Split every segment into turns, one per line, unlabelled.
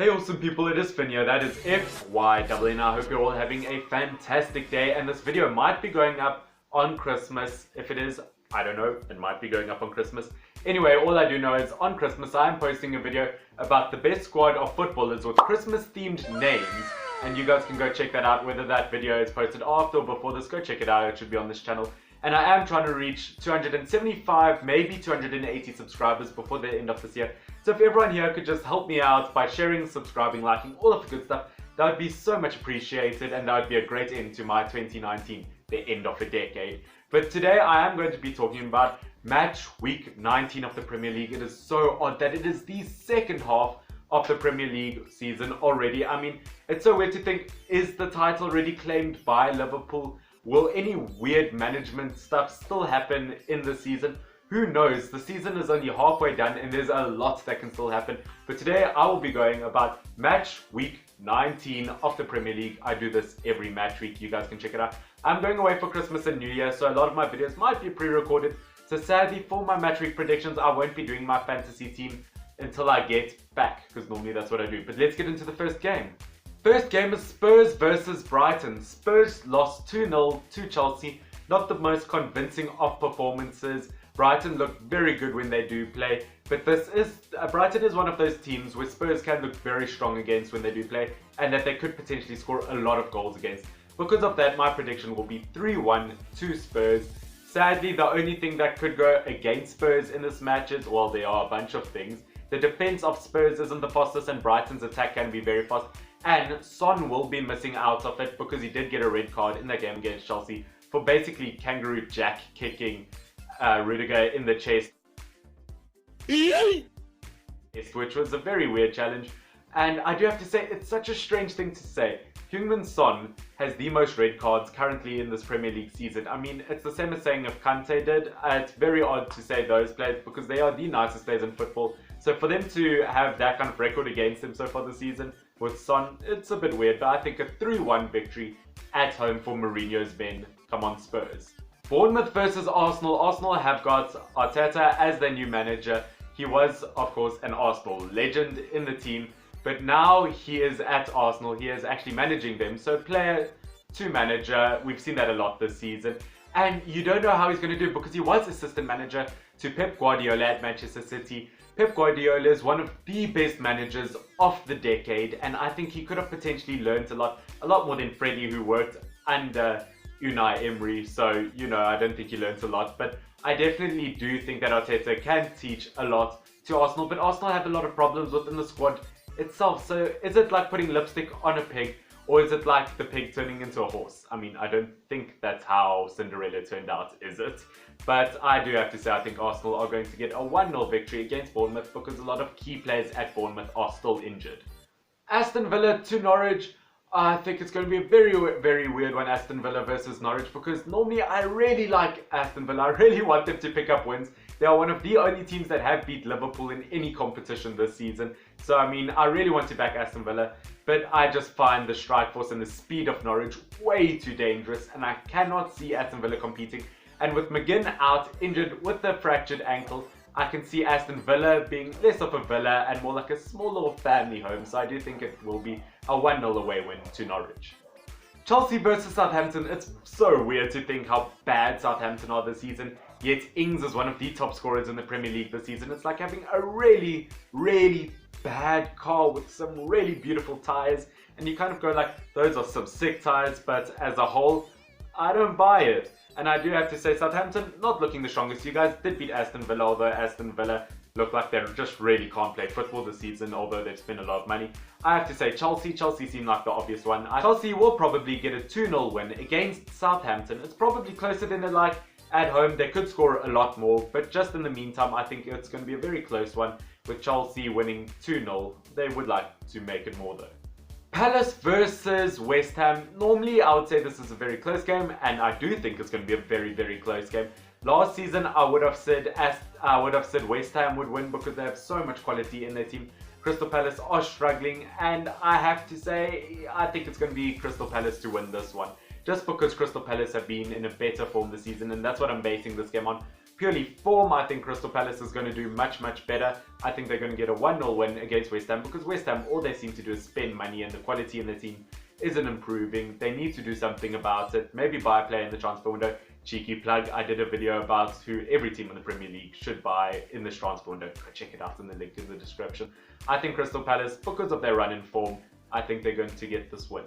Hey awesome people, it is Finn here, that is FYN. I hope you're all having a fantastic day, and this video might be going up on Christmas. If it is, I don't know, it might be going up on Christmas. Anyway, all I do know is on Christmas I am posting a video about the best squad of footballers with Christmas themed names, and you guys can go check that out. Whether that video is posted after or before this, go check it out, it should be on this channel. And I am trying to reach 275, maybe 280 subscribers before the end of this year. So if everyone here could just help me out by sharing, subscribing, liking, all of the good stuff, that would be so much appreciated, and that would be a great end to my 2019, the end of a decade. But today I am going to be talking about match week 19 of the Premier League. It is so odd that it is the second half of the Premier League season already. I mean, it's so weird to think, is the title already claimed by Liverpool? Will any weird management stuff still happen in the season? Who knows? The season is only halfway done and there's a lot that can still happen. But today I will be going about match week 19 of the Premier League. I do this every match week. You guys can check it out. I'm going away for Christmas and New Year, so a lot of my videos might be pre-recorded. So sadly, for my match week predictions, I won't be doing my fantasy team until I get back, because normally that's what I do. But let's get into the first game. First game is Spurs versus Brighton. Spurs lost 2-0 to Chelsea. Not the most convincing of performances. Brighton look very good when they do play. But Brighton is one of those teams where Spurs can look very strong against when they do play, and that they could potentially score a lot of goals against. Because of that, my prediction will be 3-1 to Spurs. Sadly, the only thing that could go against Spurs in this match is, well, there are a bunch of things. The defense of Spurs isn't the fastest, and Brighton's attack can be very fast. And Son will be missing out of it because he did get a red card in that game against Chelsea for basically kangaroo jack kicking Rudiger in the chest, which was a very weird challenge. And I do have to say, it's such a strange thing to say. Heung-min Son has the most red cards currently in this Premier League season. I mean, it's the same as saying if Kante did. It's very odd to say those players because they are the nicest players in football. So for them to have that kind of record against them so far this season with Son, it's a bit weird. But I think a 3-1 victory at home for Mourinho's men. Come on, Spurs. Bournemouth versus Arsenal. Arsenal have got Arteta as their new manager. He was, of course, an Arsenal legend in the team. But now he is at Arsenal. He is actually managing them. So player to manager. We've seen that a lot this season. And you don't know how he's going to do it because he was assistant manager to Pep Guardiola at Manchester City. Pep Guardiola is one of the best managers of the decade. And I think he could have potentially learned a lot more than Freddie, who worked under Unai Emery. So, you know, I don't think he learned a lot. But I definitely do think that Arteta can teach a lot to Arsenal. But Arsenal have a lot of problems within the squad itself. So is it like putting lipstick on a pig, or is it like the pig turning into a horse? I mean, I don't think that's how Cinderella turned out, is it? But I do have to say, I think Arsenal are going to get a 1-0 victory against Bournemouth because a lot of key players at Bournemouth are still injured. Aston Villa to Norwich. I think it's going to be a very, very weird one, Aston Villa versus Norwich, because normally I really like Aston Villa. I really want them to pick up wins. They are one of the only teams that have beat Liverpool in any competition this season. So, I mean, I really want to back Aston Villa, but I just find the strike force and the speed of Norwich way too dangerous, and I cannot see Aston Villa competing. And with McGinn out, injured with a fractured ankle, I can see Aston Villa being less of a villa and more like a small little family home. So I do think it will be a 1-0 away win to Norwich. Chelsea versus Southampton. It's so weird to think how bad Southampton are this season. Yet Ings is one of the top scorers in the Premier League this season. It's like having a really, really bad car with some really beautiful tyres. And you kind of go like, those are some sick tyres. But as a whole, I don't buy it. And I do have to say, Southampton not looking the strongest. You guys did beat Aston Villa, although Aston Villa look like they just really can't play football this season, although they've spent a lot of money. I have to say, Chelsea seem like the obvious one. Chelsea will probably get a 2-0 win against Southampton. It's probably closer than they like at home. They could score a lot more, but just in the meantime, I think it's going to be a very close one with Chelsea winning 2-0. They would like to make it more though. Palace versus West Ham. Normally, I would say this is a very close game, and I do think it's going to be a very, very close game. Last season, I would have said West Ham would win because they have so much quality in their team. Crystal Palace are struggling, and I have to say, I think it's going to be Crystal Palace to win this one. Just because Crystal Palace have been in a better form this season, and that's what I'm basing this game on. purely form, I think Crystal Palace is going to do much, much better. I think they're going to get a 1-0 win against West Ham, because West Ham, all they seem to do is spend money, and the quality in the team isn't improving. They need to do something about it. Maybe buy a player in the transfer window. Cheeky plug, I did a video about who every team in the Premier League should buy in this transfer window. Go check it out in the link in the description. I think Crystal Palace, because of their run in form, I think they're going to get this win.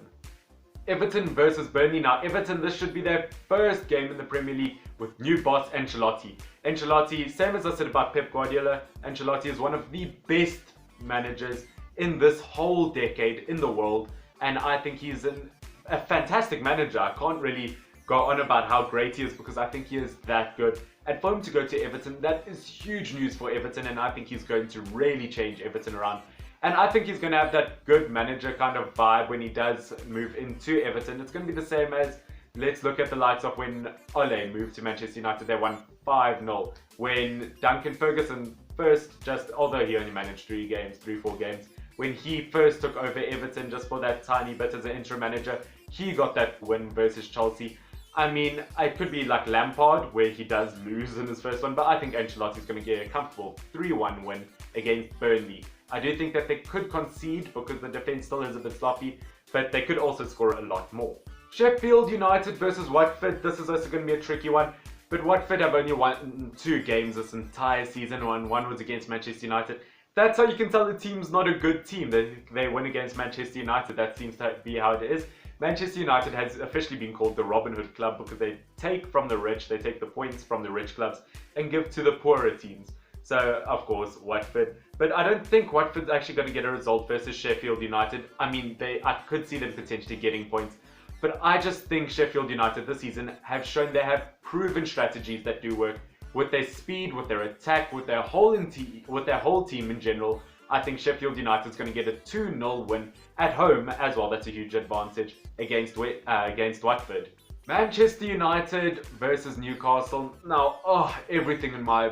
Everton versus Burnley. Now, Everton, this should be their first game in the Premier League with new boss Ancelotti. Ancelotti, same as I said about Pep Guardiola, Ancelotti is one of the best managers in this whole decade in the world, and I think he's a fantastic manager. I can't really go on about how great he is, because I think he is that good. And for him to go to Everton, that is huge news for Everton, and I think he's going to really change Everton around. And I think he's going to have that good manager kind of vibe when he does move into Everton. It's going to be the same as, let's look at the likes of when Ole moved to Manchester United. They won 5-0. When Duncan Ferguson first, although he only managed 3-4 games, when he first took over Everton just for that tiny bit as an interim manager, he got that win versus Chelsea. I mean, it could be like Lampard, where he does lose in his first one, but I think Ancelotti's going to get a comfortable 3-1 win against Burnley. I do think that they could concede because the defence still is a bit sloppy, but they could also score a lot more. Sheffield United versus Watford. This is also going to be a tricky one, but Watford have only won 2 games this entire season. One was against Manchester United. That's how you can tell the team's not a good team. They win against Manchester United. That seems to be how it is. Manchester United has officially been called the Robin Hood Club because they take from the rich, they take the points from the rich clubs and give to the poorer teams. So, of course, Watford. But I don't think Watford's actually going to get a result versus Sheffield United. I mean, I could see them potentially getting points. But I just think Sheffield United this season have shown they have proven strategies that do work. With their speed, with their attack, with their whole team in general, I think Sheffield United's going to get a 2-0 win at home as well. That's a huge advantage against Watford. Manchester United versus Newcastle. Now, everything in my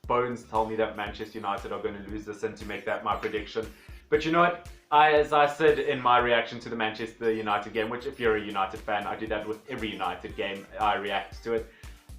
bones tell me that Manchester United are going to lose this and to make that my prediction. But you know what? As I said in my reaction to the Manchester United game, which if you're a United fan, I do that with every United game, I react to it.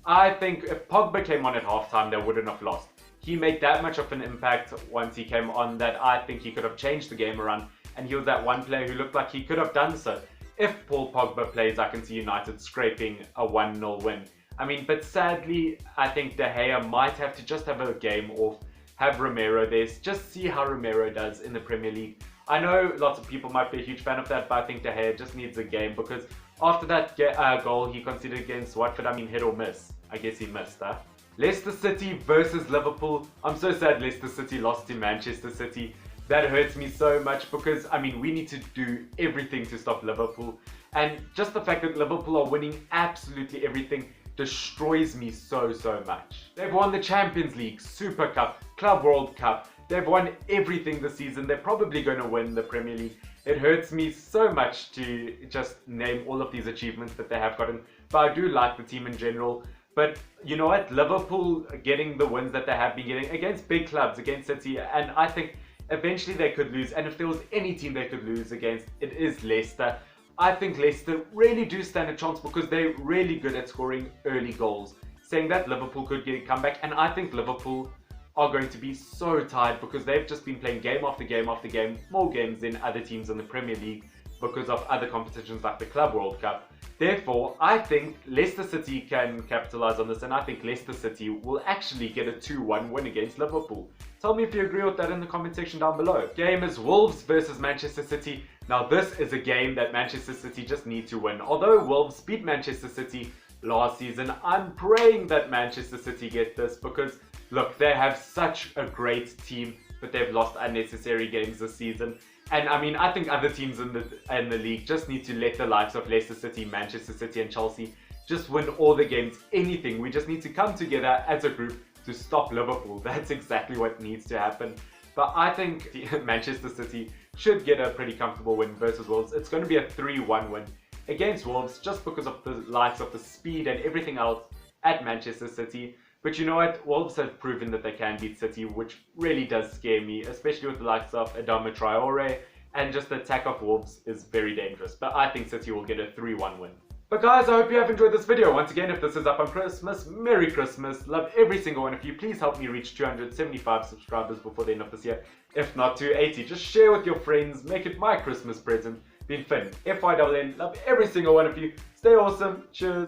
I think if Pogba came on at halftime, they wouldn't have lost. He made that much of an impact once he came on that I think he could have changed the game around, and he was that one player who looked like he could have done so. If Paul Pogba plays, I can see United scraping a 1-0 win. I mean, but sadly, I think De Gea might have to just have a game off, have Romero there, just see how Romero does in the Premier League. I know lots of people might be a huge fan of that, but I think De Gea just needs a game, because after that goal he conceded against Watford, I mean, hit or miss. I guess he missed, huh? Leicester City versus Liverpool. I'm so sad Leicester City lost to Manchester City. That hurts me so much because, I mean, we need to do everything to stop Liverpool. And just the fact that Liverpool are winning absolutely everything destroys me so much. They've won the Champions League, Super Cup, Club World Cup. They've won everything this season. They're probably going to win the Premier League. It hurts me so much to just name all of these achievements that they have gotten. But I do like the team in general. But you know what? Liverpool getting the wins that they have been getting against big clubs, against City, and I think eventually they could lose. And if there was any team they could lose against, it is Leicester. I think Leicester really do stand a chance because they're really good at scoring early goals. Saying that, Liverpool could get a comeback, and I think Liverpool are going to be so tired because they've just been playing game after game after game, more games than other teams in the Premier League because of other competitions like the Club World Cup. Therefore, I think Leicester City can capitalize on this, and I think Leicester City will actually get a 2-1 win against Liverpool. Tell me if you agree with that in the comment section down below. Game is Wolves versus Manchester City. Now, this is a game that Manchester City just need to win. Although Wolves beat Manchester City last season, I'm praying that Manchester City get this because, look, they have such a great team, but they've lost unnecessary games this season. And I mean, I think other teams in the league just need to let the likes of Leicester City, Manchester City and Chelsea just win all the games, anything. We just need to come together as a group to stop Liverpool. That's exactly what needs to happen. But I think Manchester City should get a pretty comfortable win versus Wolves. It's going to be a 3-1 win against Wolves just because of the likes of the speed and everything else at Manchester City. But you know what? Wolves have proven that they can beat City, which really does scare me, especially with the likes of Adama Traore, and just the attack of Wolves is very dangerous. But I think City will get a 3-1 win. But guys, I hope you have enjoyed this video. Once again, if this is up on Christmas, Merry Christmas. Love every single one of you. Please help me reach 275 subscribers before the end of this year. If not 280, just share with your friends. Make it my Christmas present. Been Finn, FYNN. Love every single one of you. Stay awesome. Cheers.